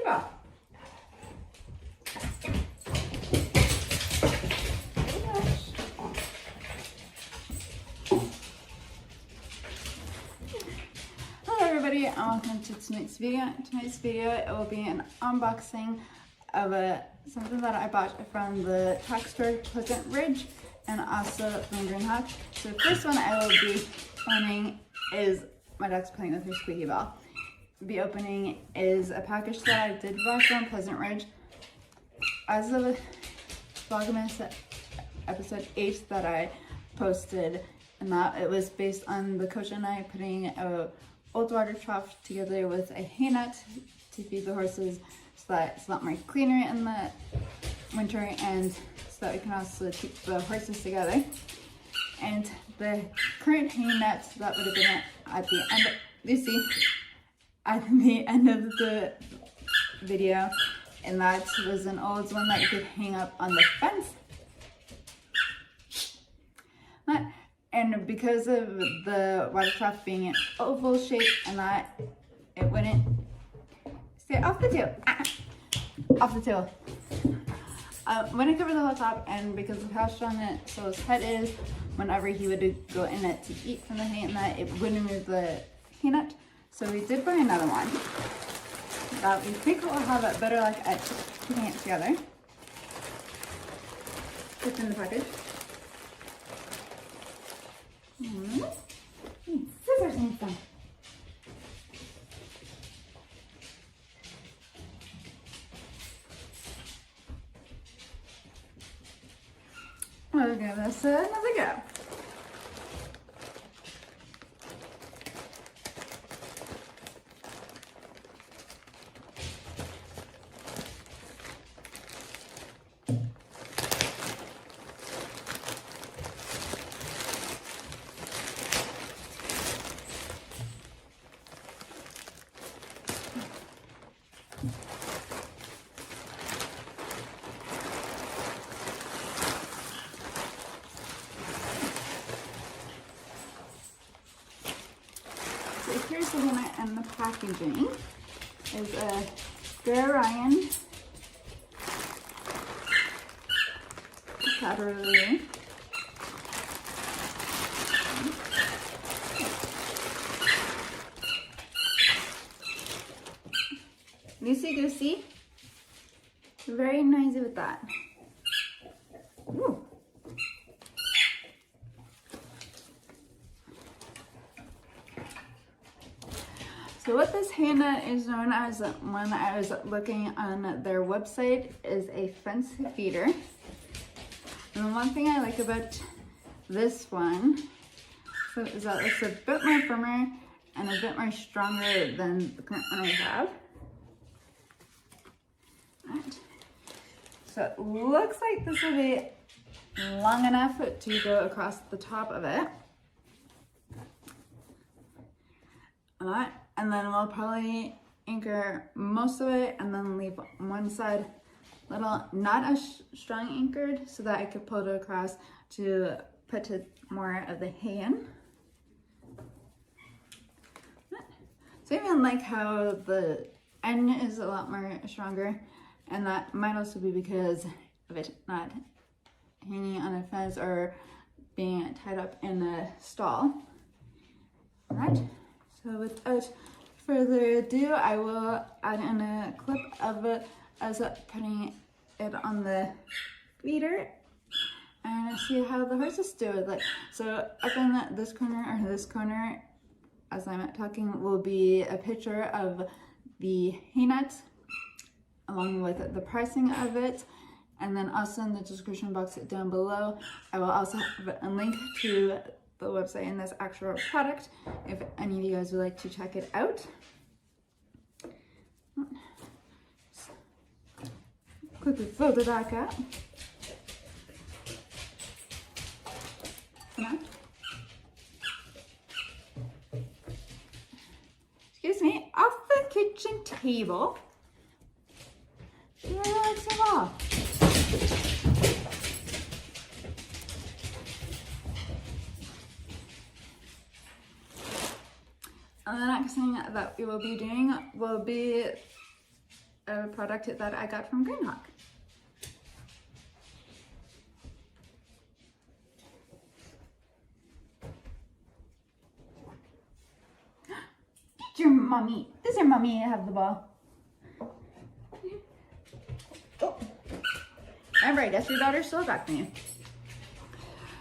go. Hello everybody and welcome to tonight's video. Tonight's video it will be an unboxing of something that I bought from the Tack store, Pleasant Ridge, and also from Green Hawk. So the first one I will be opening is my dog's playing with her squeaky ball. Be opening is a package that I did buy from Pleasant Ridge as of Vlogmas episode 8 that I posted, and that it was based on the coach and I putting a old water trough together with a hay net to feed the horses so that it's a lot more cleaner in the winter and so that we can also keep the horses together. And the current hay net that would have been at the end of, you see, at the end of the video, and that was an old one that you could hang up on the fence. And because of the water trough being an oval shape and that it wouldn't stay off the tail, off the tail. Wouldn't cover the whole top, and because of how strong his head is, whenever he would go in it to eat from the hay and that, it wouldn't move the hay nut. So we did buy another one that we think will have a better luck at putting it together. It's in the package. Scissors and stuff. We'll give this another go. So here's the one and the packaging is a Ryan Caterpillar. Loosey goosey, very noisy with that. Ooh. So what this hay net is known as, when I was looking on their website, is a fence feeder. And the one thing I like about this one is that it's a bit more firmer and a bit more stronger than the current one I have. Right. So it looks like this will be long enough to go across the top of it. Alright. And then we'll probably anchor most of it and then leave one side little, not as strong anchored, so that I could pull it across to put more of the hay in. So I even like how the end is a lot more stronger, and that might also be because of it not hanging on a fence or being tied up in a stall. All right. So without further ado, I will add in a clip of us putting it on the feeder and see how the horses do with it. So up in this corner, as I'm talking, will be a picture of the hay net along with the pricing of it. And then also in the description box down below, I will also have a link to the website and this actual product if any of you guys would like to check it out. Quickly fold it back up. Excuse me, off the kitchen table. Yeah, let's go off. And the next thing that we will be doing will be a product that I got from Green Hawk. Your mommy. Does your mommy have the ball? Oh. I'm right. Yes, your daughter's still back me.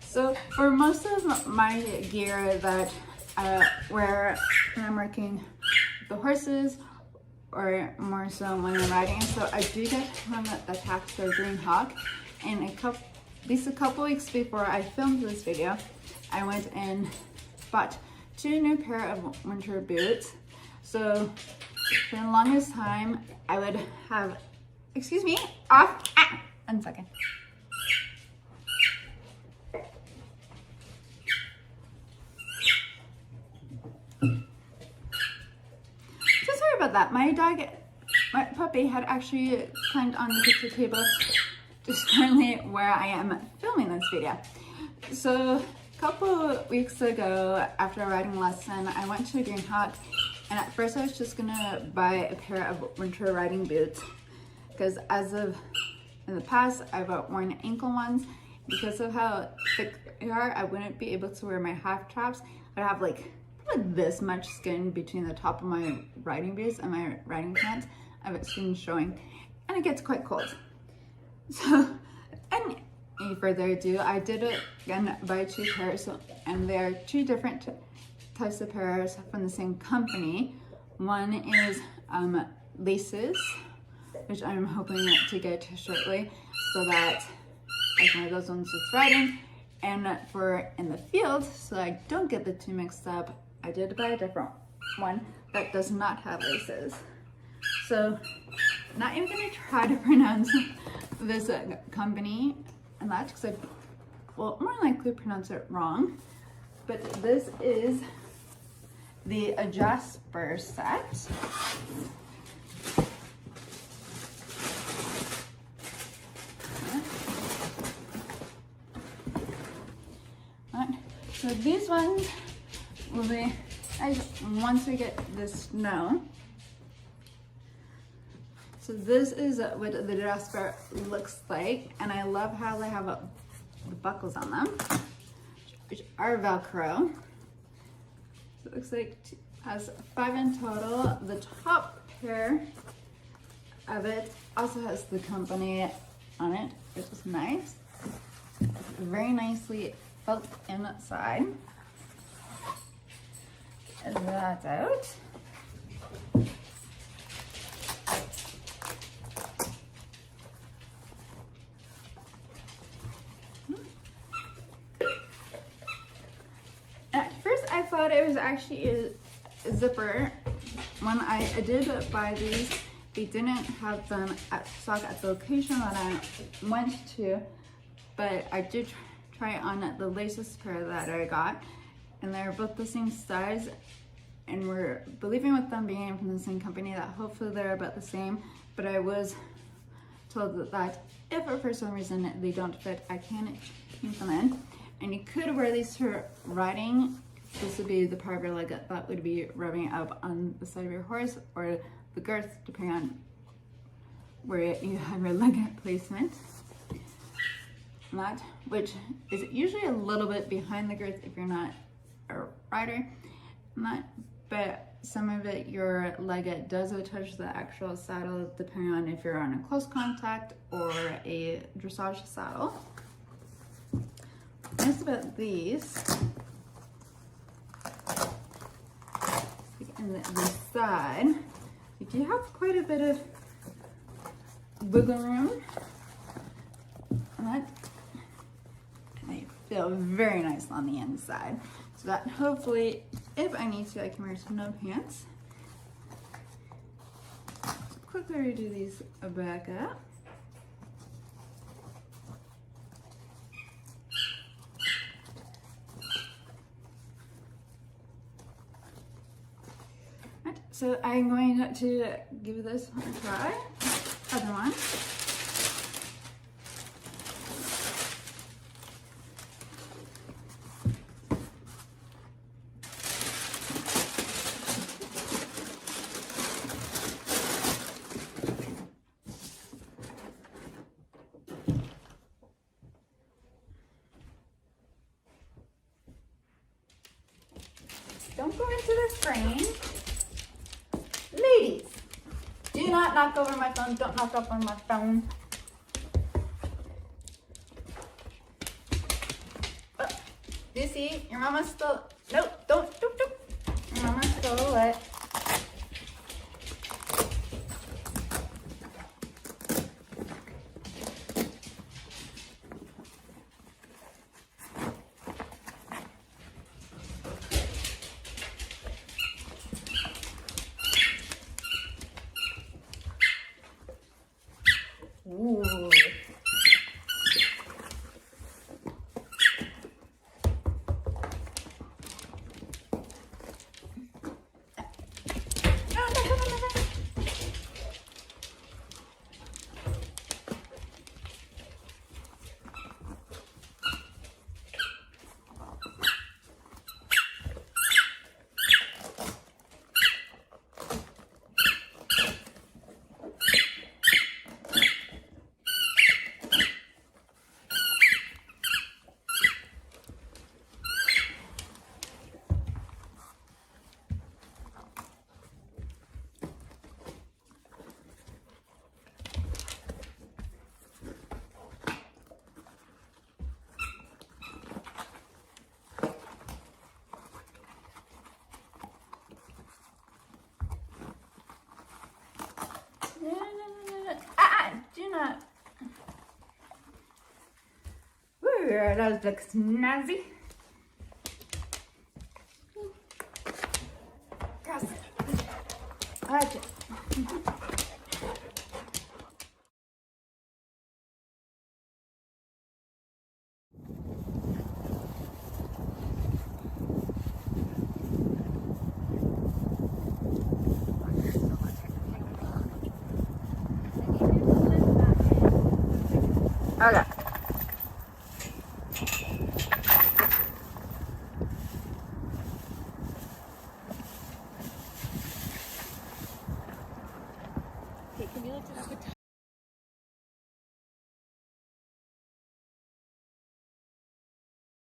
So for most of my gear that I wear when I'm working with the horses, or more so when I'm riding, so I do get from the Tack or Green Hawk. And at least a couple weeks before I filmed this video, I went and bought 2 new pair of winter boots. So for the longest time, I would have, excuse me, off, 1 second. So sorry about that. My puppy had actually climbed on the kitchen table, just currently where I am filming this video. So a couple weeks ago, after a riding lesson, I went to Green Hawk, and at first I was just gonna buy a pair of winter riding boots, because as of in the past, I've worn ankle ones. Because of how thick they are, I wouldn't be able to wear my half tops. I'd have like this much skin between the top of my riding boots and my riding pants. I have skin showing, and it gets quite cold. So, and any further ado, I did it again buy 2 pairs, and they are 2 different types of pairs from the same company. One is laces, which I'm hoping to get shortly, so that I can wear those ones with riding. And for in the field, so I don't get the 2 mixed up, I did buy a different one that does not have laces. So I'm not even gonna try to pronounce this company and that, because I will more likely pronounce it wrong. But this is the Jasper set. So these ones will be nice once we get the snow. So this is what the Jasper looks like, and I love how they have the buckles on them, which are Velcro. So it looks like it has 5 in total. The top pair of it also has the company on it, which is nice. Very nicely felt inside. And that's out. At first I thought it was actually a zipper. When I did buy these, they didn't have them at stock at the location that I went to, but I did try on the latest pair that I got, and they're both the same size, and we're believing with them being from the same company that hopefully they're about the same. But I was told that if for some reason they don't fit, I can change them in, and you could wear these for riding. This would be the part of your leg that would be rubbing up on the side of your horse, or the girth, depending on where you have your leg placement. That, which is usually a little bit behind the girth if you're not a rider. But some of it, your leg does touch the actual saddle, depending on if you're on a close contact or a dressage saddle. Nice about these, in the side, you do have quite a bit of wiggle room. And they feel very nice on the inside. So that hopefully, if I need to, I can wear some no pants. So quickly redo these back up. Right, so I'm going to give this one a try. Other one. knock over my phone. Don't knock over my phone. Oh, do you see? Your mama's still... Nope, don't. Your mama's still wet. Ooh. Do not. Ooh, that looks snazzy. Yes. Gotcha. Okay.